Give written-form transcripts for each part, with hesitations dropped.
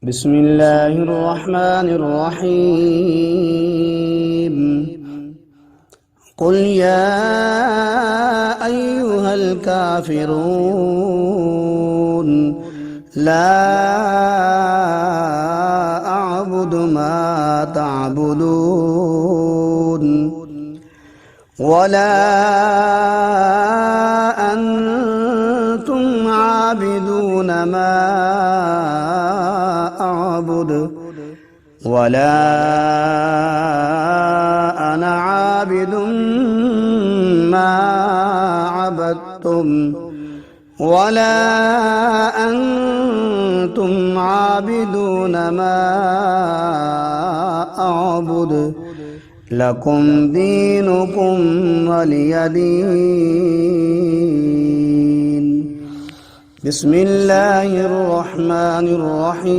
بسم الله الرحمن الرحيم. قل يا أيها الكافرون لا أعبد ما تعبدون ولا أنتم عابدون ما أعبد ولا أنا عابد ما عبدتم ولا أنتم عابدون ما أعبد لكم دينكم ولي دين. بسم الله الرحمن الرحيم.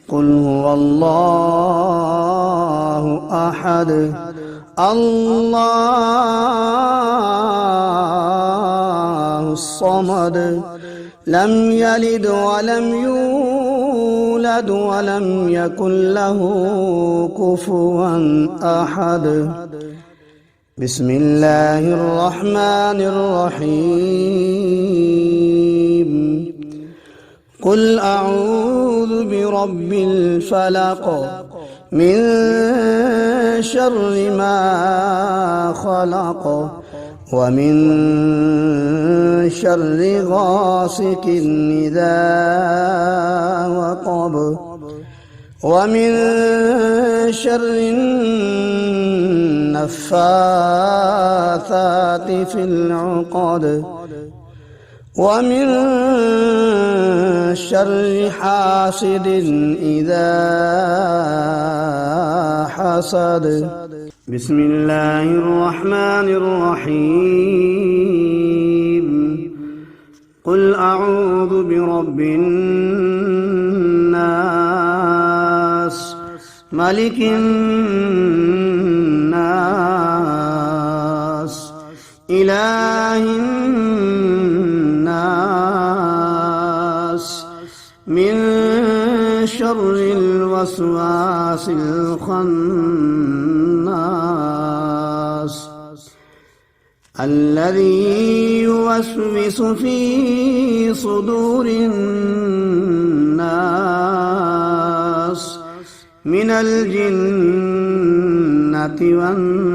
قل هو الله أحد الله الصمد لم يلد ولم يولد ولم يكن له كفوا أحد. بسم الله الرحمن الرحيم. قل أعوذ برب الفلق من شر ما خلق ومن شر غاسق إذا وقب ومن شر النفاثات في العقد ومن شر حاسد إذا حسد. بسم الله الرحمن الرحيم. قل أعوذ برب الناس ملك الناس إله الناس من شر الوسواس الخناس الذي يوسوس في صدور الناس من الجنة والناس.